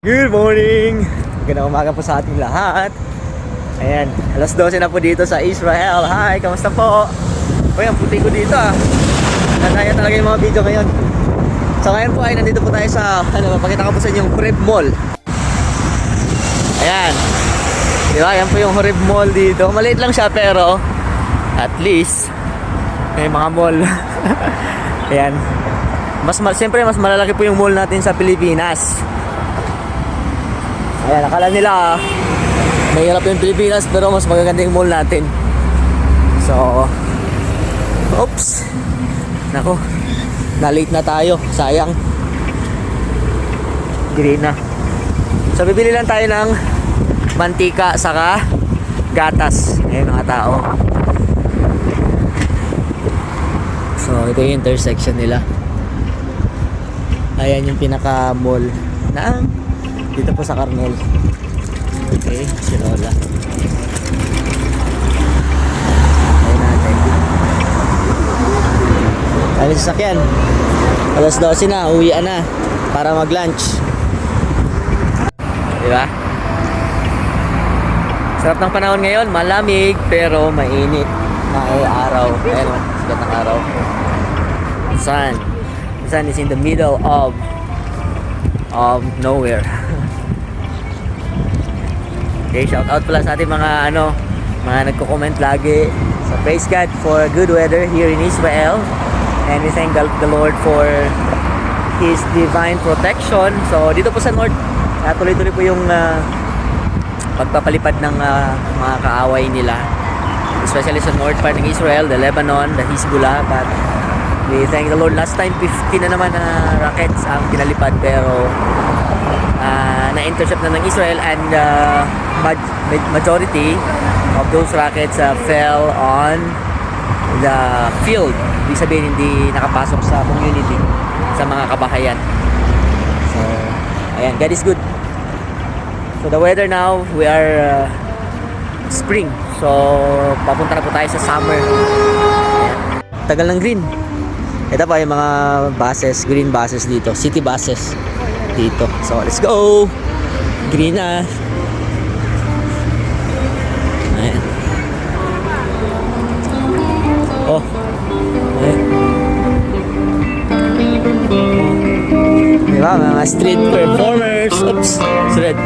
Good morning! Magandang umaga po sa ating lahat. Ayan, alas 12 na po dito sa Israel. Hi, kamusta po? Uy, ang puti ko dito ah. Nandaya talaga yung mga video ngayon. So ngayon po ay nandito po tayo sa, mapakita ko po sa inyo yung Horeb Mall. Ayan. Diba, ayan po yung Horeb Mall dito. Maliit lang siya pero at least may mga mall. Ayan. Siyempre mas malalaki po yung mall natin sa Pilipinas. Ayan, akala nila mahirap yung Pilipinas pero mas magaganda yung mall natin. So, oops. Nako, na-late na tayo. Sayang. Green na. So, bibili lang tayo ng mantika saka gatas. Ayan mga tao. So, ito yung intersection nila. Ayan yung pinaka-mall na dito po sa Carmel. Okay, si Lola. Ayun natin. Ayun sa sasakyan. Alas 12 na, uwian na para mag-lunch. Diba? Sarap ng panahon ngayon, malamig pero mainit. May araw. Ayun, sikat ng araw. Sun. The sun is in the middle of nowhere. Okay, shout out pala sa ating mga mga nagko-comment lagi. So praise God for good weather here in Israel. And we thank the Lord for His divine protection. So dito po sa North, tuloy-tuloy po yung pagpapalipad ng mga kaaway nila. Especially sa North part ng Israel, the Lebanon, the Hezbollah. But we thank the Lord. Last time 50 na naman na rockets ang pinalipad pero na-intercept na ng Israel and majority of those rockets fell on the field. Ibig sabihin hindi nakapasok sa community, sa mga kabahayan. So, ayan, God is good. So the weather now, we are spring. So, papunta na po tayo sa summer. Ayan. Tagal ng green. Ito pa yung mga buses, green buses dito, city buses dito. So, let's go! Green na. Ayan. Oh. Ayan. Diba, mga street performers. Oops, street.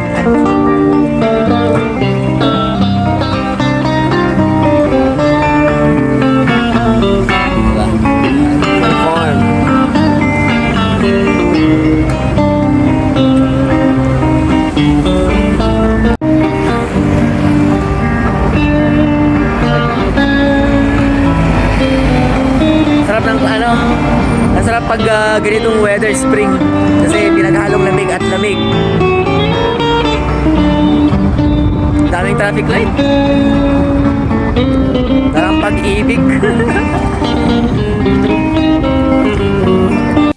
Ang sarap pag ganitong weather, spring, kasi pinaghalong lamig at lamig. Daming traffic light. Parang pag-ibig.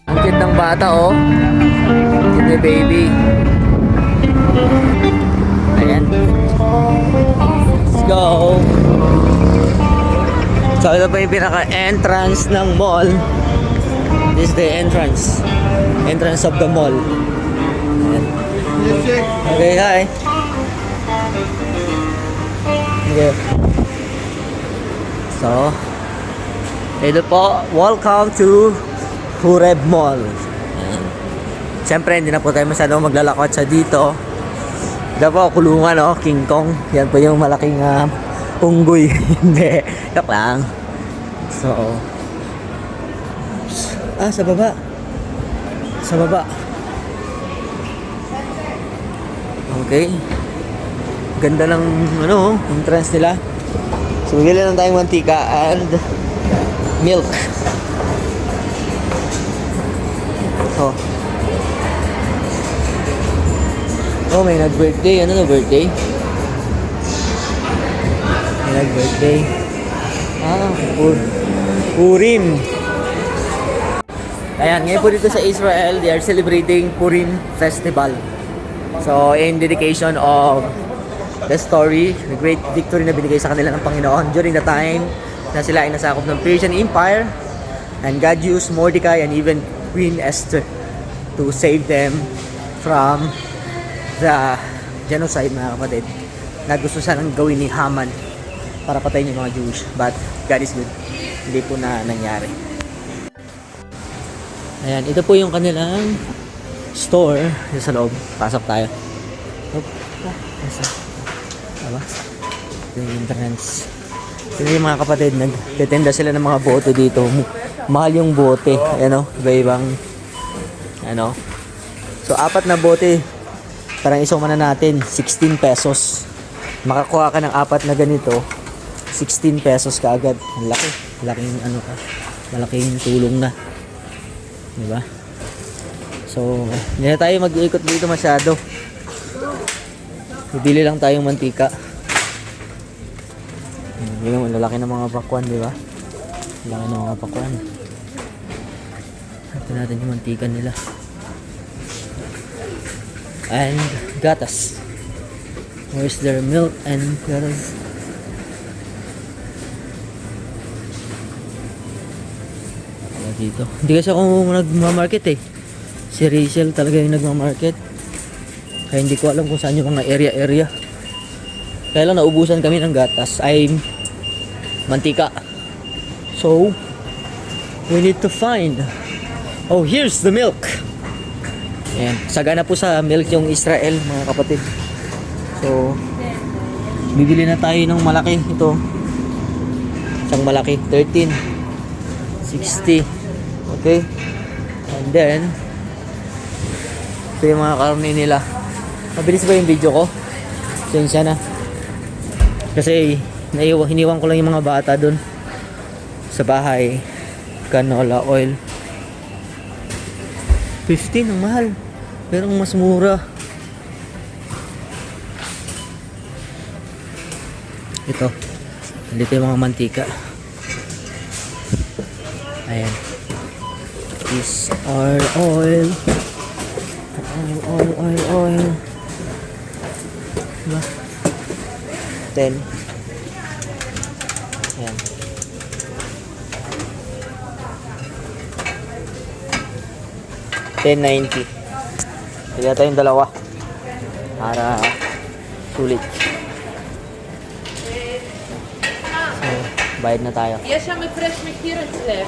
Ang cute ng bata, oh. Hindi, baby. Ayan. Let's go. So ito pa yung pinaka-entrance ng mall. This is the entrance of the mall. Ayan. Okay, hi. Okay. So ito po, welcome to Horeb Mall. Ayan. Siyempre hindi na po tayo masyadong maglalakot sa dito. Ito po, kulungan, oh, King Kong. Yan po yung malaking unggoy. Hindi, yak lang. So, sa baba. Sa baba. Okay. Ganda ng entrance nila. So, bigyan lang tayong mantika and milk. Oh. Oh, may nag-birthday. Ano na birthday? Birthday. Purim. Ayan, ngayon po dito sa Israel, they are celebrating Purim Festival. So, in dedication of the story, the great victory na binigay sa kanila ng Panginoon during the time na sila ay nasakop ng Persian Empire, and God used Mordecai and even Queen Esther to save them from the genocide, mga kapatid, na gusto sanang gawin ni Haman para patayin yung mga Jewish, but God is good, hindi po na nangyari. Ayan, ito po yung kanilang store sa loob. Pasok tayo. Diba? Ito yung entrance. Ito yung mga kapatid, nagtetenda sila ng mga bote dito. Mahal yung bote. Ayan o, iba-ibang ano. So, 4 na bote. Parang isuma na natin, 16 pesos. Makakuha ka ng 4 na ganito, 16 pesos ka agad. Ang laki. Malaking ano ka. Malaking tulong na. Diba? So, hindi na tayo mag-iikot dito masyado. Bibili lang tayong mantika. Yun ang lalaki ng mga pakwan, di ba? Lalaki ng mga pakwan. Ito natin yung mantika nila. And gatas. Where's their milk and gatas? Wala dito. Hindi kasi ako nagmamarket eh. Si Rachel talaga yung nagmamarket. Kaya hindi ko alam kung saan yung mga area. Kaya lang naubusan kami ng gatas ay mantika. So, we need to find. Oh, here's the milk. Ayan. Sagana po sa milk yung Israel, mga kapatid. So, bibili na tayo ng malaki. Ito. Isang malaki. 13.60. Okay. And then, ito yung mga karne nila. Mabilis ba yung video ko? Sensya na. Kasi hiniwan ko lang yung mga bata dun sa bahay. Canola oil 15 ang mahal, pero ang mas mura ito. Dito yung mga mantika. Ayan, these are oil. Oil diba? 10. Ayan. $10.90. Kaya tayong dalawa para sulit. So, bayad na tayo. יש שם הפרש מחיר אצלך.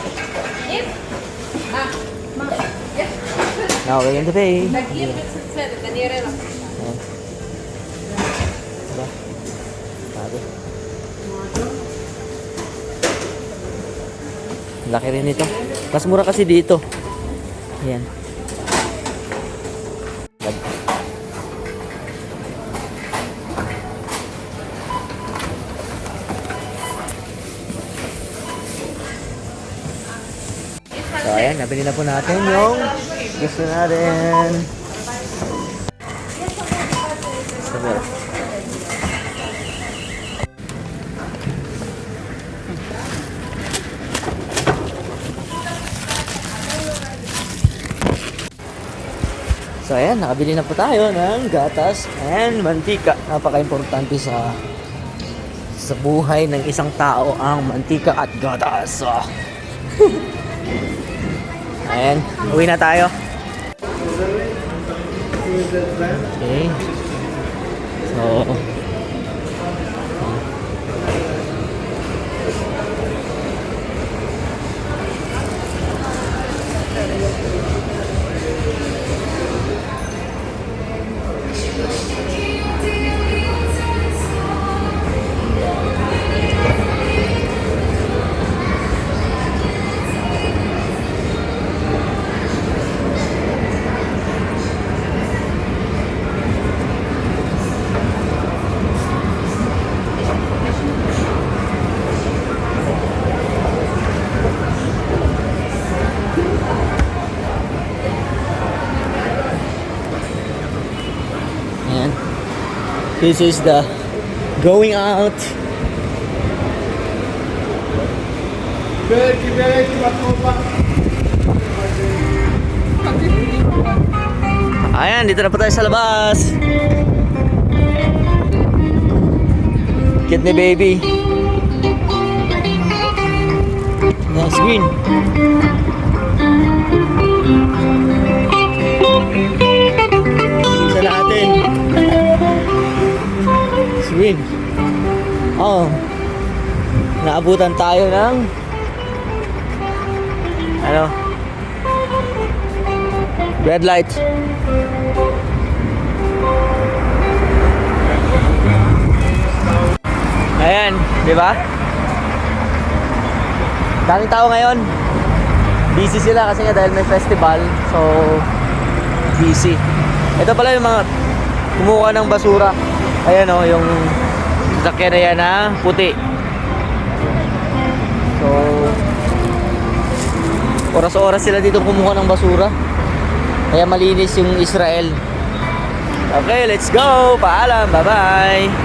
אין? יש? Now we're going to pay. תגיע מצלצלת, אני אראה לך. Ayan. Diba? Sabi. Laki rin ito. Mas mura kasi dito. Ayan. So ayan, nabili na po natin yung gusto natin. Sabi. So ayan, nakabili na po tayo ng gatas and mantika. Napaka-importante sa buhay ng isang tao ang mantika at gatas. So, ayan, uwi na tayo. Okay. So, ayan. This is the going out. Ayan, dito na po tayo sa labas. Cute ni baby. Nice green. Isa natin. green. Oh. Naabutan tayo ng ano? Red light. Ayan, di ba? Daming tao ngayon. Busy sila kasi nga dahil may festival. So, busy. Ito pala yung mga kumukuha ng basura. Ayan o, yung sakyan na yan na puti. So, oras-oras sila dito kumukuha ng basura. Kaya malinis yung Israel. Okay, let's go! Paalam! Bye-bye!